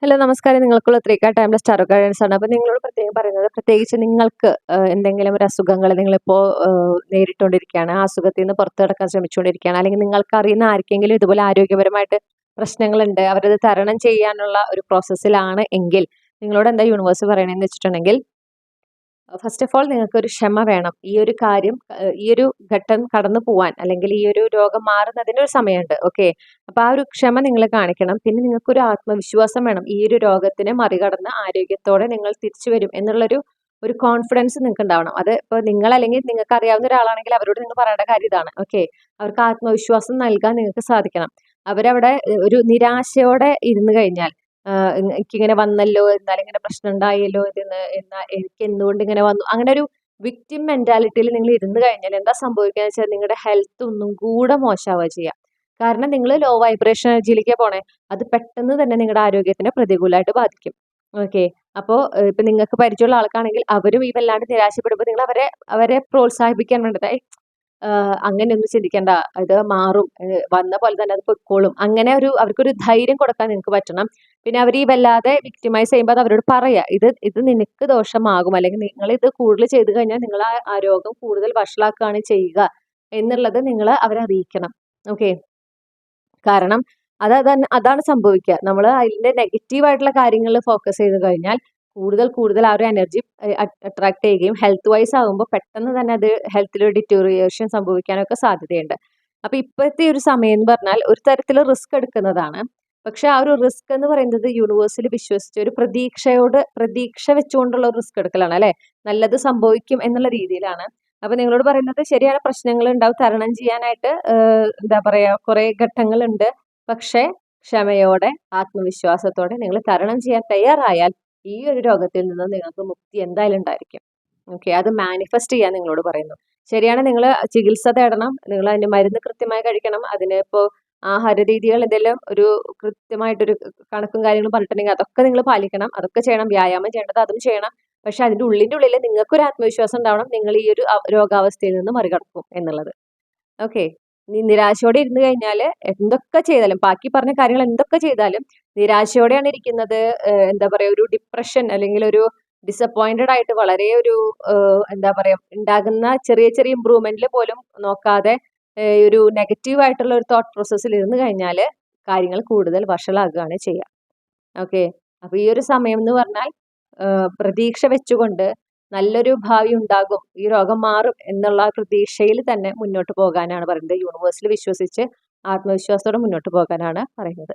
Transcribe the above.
Hello നമസ്കാരം. നിങ്ങൾക്കുള്ള 3 timeless taro guidance ആണ്. അപ്പോൾ നിങ്ങളോട് പ്രത്യേകം പറയുന്നത്, പ്രത്യേകിച്ച് നിങ്ങൾക്ക് എന്തെങ്കിലും ഒരു അസുഖങ്ങൾ നിങ്ങളിപ്പോൾ നേരിട്ടുകൊണ്ടിരിക്കുകയാണ്, ആ അസുഖത്തിൽ നിന്ന് പുറത്തു കടക്കാൻ ശ്രമിച്ചുകൊണ്ടിരിക്കുകയാണ്, അല്ലെങ്കിൽ നിങ്ങൾക്ക് അറിയുന്ന ആർക്കെങ്കിലും ഇതുപോലെ ആരോഗ്യപരമായിട്ട് പ്രശ്നങ്ങളുണ്ട്, അവരത് തരണം ചെയ്യാനുള്ള ഒരു പ്രോസസ്സിലാണ് എങ്കിൽ നിങ്ങളോട് എന്താ യൂണിവേഴ്സ് പറയണതെന്ന് വെച്ചിട്ടുണ്ടെങ്കിൽ, ഫസ്റ്റ് ഓഫ് ഓൾ നിങ്ങൾക്കൊരു ക്ഷമ വേണം. ഈ ഒരു കാര്യം ഈ ഒരു ഘട്ടം കടന്നു പോവാൻ, അല്ലെങ്കിൽ ഈ ഒരു രോഗം മാറുന്നതിന് ഒരു സമയമുണ്ട്. ഓക്കെ, അപ്പൊ ആ ഒരു ക്ഷമ നിങ്ങൾ കാണിക്കണം. പിന്നെ നിങ്ങൾക്കൊരു ആത്മവിശ്വാസം വേണം. ഈ ഒരു രോഗത്തിനെ മറികടന്ന് ആരോഗ്യത്തോടെ നിങ്ങൾ തിരിച്ചു വരും എന്നുള്ളൊരു കോൺഫിഡൻസ് നിങ്ങൾക്ക് ഉണ്ടാവണം. അത് ഇപ്പോൾ നിങ്ങൾ അല്ലെങ്കിൽ നിങ്ങൾക്ക് അറിയാവുന്ന ഒരാളാണെങ്കിൽ അവരോട് നിങ്ങൾ പറയേണ്ട കാര്യം ഇതാണ്. ഓക്കെ, അവർക്ക് ആത്മവിശ്വാസം നൽകാൻ നിങ്ങൾക്ക് സാധിക്കണം. അവരവിടെ ഒരു നിരാശയോടെ ഇരുന്ന് കഴിഞ്ഞാൽ, എനിക്കിങ്ങനെ വന്നല്ലോ, എന്നാലും ഇങ്ങനെ പ്രശ്നം ഉണ്ടായല്ലോ, എനിക്ക് എന്തുകൊണ്ട് ഇങ്ങനെ വന്നു, അങ്ങനെ ഒരു വിക്ടിം മെന്റാലിറ്റിയിൽ നിങ്ങൾ ഇരുന്ന് കഴിഞ്ഞാൽ എന്താ സംഭവിക്കുക വെച്ചാൽ നിങ്ങളുടെ ഹെൽത്ത് ഒന്നും കൂടെ മോശമാവുക ചെയ്യാം. കാരണം നിങ്ങൾ ലോ വൈബ്രേഷൻ എനർജിയിലേക്ക് പോണേ, അത് പെട്ടെന്ന് തന്നെ നിങ്ങളുടെ ആരോഗ്യത്തിനെ പ്രതികൂലമായിട്ട് ബാധിക്കും. ഓക്കെ, അപ്പോൾ ഇപ്പൊ നിങ്ങൾക്ക് പരിചയമുള്ള ആൾക്കാണെങ്കിൽ അവരും ഈ വല്ലാണ്ട് നിരാശപ്പെടുമ്പോൾ നിങ്ങൾ അവരെ അവരെ പ്രോത്സാഹിപ്പിക്കാൻ വേണ്ടത്, അങ്ങനെയൊന്നും ചിന്തിക്കണ്ട, ഇത് മാറും, വന്ന പോലെ തന്നെ അത് പൊയ്ക്കോളും, അങ്ങനെ അവർക്കൊരു ധൈര്യം കൊടുക്കാൻ നിങ്ങൾക്ക് പറ്റണം. പിന്നെ അവർ ഈ വല്ലാതെ വിക്ടിമൈസ് ചെയ്യുമ്പോൾ അത് അവരോട് പറയാ, ഇത് നിനക്ക് ദോഷമാകും, അല്ലെങ്കിൽ നിങ്ങൾ ഇത് കൂടുതൽ ചെയ്തു കഴിഞ്ഞാൽ നിങ്ങൾ ആ രോഗം കൂടുതൽ വഷളാക്കുകയാണ് ചെയ്യുക എന്നുള്ളത് നിങ്ങൾ അവരെ അറിയിക്കണം. ഓക്കെ, കാരണം അതാണ് സംഭവിക്കുക. നമ്മൾ അതിന്റെ നെഗറ്റീവ് ആയിട്ടുള്ള കാര്യങ്ങളിൽ ഫോക്കസ് ചെയ്ത് കഴിഞ്ഞാൽ കൂടുതൽ കൂടുതൽ ആ ഒരു എനർജി അട്രാക്ട് ചെയ്യുകയും ഹെൽത്ത് വൈസ് ആകുമ്പോൾ പെട്ടെന്ന് തന്നെ അത് ഹെൽത്തിൽ ഡിറ്റോറിയേഷൻ സംഭവിക്കാനൊക്കെ സാധ്യതയുണ്ട്. അപ്പൊ ഇപ്പോഴത്തെ ഒരു സമയം എന്ന് പറഞ്ഞാൽ ഒരു തരത്തിൽ റിസ്ക് എടുക്കുന്നതാണ്. പക്ഷെ ആ ഒരു റിസ്ക് എന്ന് പറയുന്നത് യൂണിവേഴ്സിൽ വിശ്വസിച്ച് ഒരു പ്രതീക്ഷ വെച്ചുകൊണ്ടുള്ള ഒരു റിസ്ക് എടുക്കലാണ്, അല്ലെ? നല്ലത് സംഭവിക്കും എന്നുള്ള രീതിയിലാണ്. അപ്പൊ നിങ്ങളോട് പറയുന്നത് ശരിയാണ്, പ്രശ്നങ്ങൾ ഉണ്ടാവും, തരണം ചെയ്യാനായിട്ട് എന്താ പറയാ കുറെ ഘട്ടങ്ങളുണ്ട്. പക്ഷെ ക്ഷമയോടെ ആത്മവിശ്വാസത്തോടെ നിങ്ങൾ തരണം ചെയ്യാൻ തയ്യാറായാൽ ഈ ഒരു രോഗത്തിൽ നിന്ന് നിങ്ങൾക്ക് മുക്തി എന്തായാലും ഉണ്ടായിരിക്കും. ഓക്കെ, അത് മാനിഫെസ്റ്റ് ചെയ്യാൻ നിങ്ങളോട് പറയുന്നു. ശരിയാണ്, നിങ്ങൾ ചികിത്സ തേടണം, നിങ്ങൾ അതിന്റെ മരുന്ന് കൃത്യമായി കഴിക്കണം. അതിന് ഇപ്പോൾ ആഹാര രീതികൾ ഇതെല്ലാം ഒരു കൃത്യമായിട്ടൊരു കണക്കും കാര്യങ്ങളും പറഞ്ഞിട്ടുണ്ടെങ്കിൽ അതൊക്കെ നിങ്ങൾ പാലിക്കണം, അതൊക്കെ ചെയ്യണം. വ്യായാമം ചെയ്യേണ്ടത് അതും ചെയ്യണം. പക്ഷെ അതിന്റെ ഉള്ളിൽ നിങ്ങൾക്കൊരു ആത്മവിശ്വാസം ഉണ്ടാവണം, നിങ്ങൾ ഈ ഒരു രോഗാവസ്ഥയിൽ നിന്ന് മറികടക്കും എന്നുള്ളത്. ഓക്കെ, നിരാശയോടെ ഇരുന്ന് കഴിഞ്ഞാൽ എന്തൊക്കെ ചെയ്താലും, ബാക്കി പറഞ്ഞ കാര്യങ്ങൾ എന്തൊക്കെ ചെയ്താലും നിരാശയോടെയാണ് ഇരിക്കുന്നത്, എന്താ പറയാ ഒരു ഡിപ്രഷൻ അല്ലെങ്കിൽ ഒരു ഡിസപ്പോയിന്റഡ് ആയിട്ട് വളരെ ഒരു എന്താ പറയാ ഉണ്ടാകുന്ന ചെറിയ ചെറിയ ഇമ്പ്രൂവ്മെന്റിൽ പോലും നോക്കാതെ ഒരു നെഗറ്റീവ് ആയിട്ടുള്ള ഒരു തോട്ട് പ്രോസസ്സിൽ ഇരുന്ന് കഴിഞ്ഞാൽ കാര്യങ്ങൾ കൂടുതൽ വഷളാകുകയാണ് ചെയ്യുക. ഓക്കെ, അപ്പൊ ഈ ഒരു സമയം എന്ന് പറഞ്ഞാൽ പ്രതീക്ഷ വെച്ചുകൊണ്ട് നല്ലൊരു ഭാവി ഉണ്ടാകും, ഈ രോഗം മാറും എന്നുള്ള പ്രതീക്ഷയിൽ തന്നെ മുന്നോട്ട് പോകാനാണ് പറയുന്നത്. യൂണിവേഴ്സിൽ വിശ്വസിച്ച് ആത്മവിശ്വാസത്തോടെ മുന്നോട്ട് പോകാനാണ് പറയുന്നത്.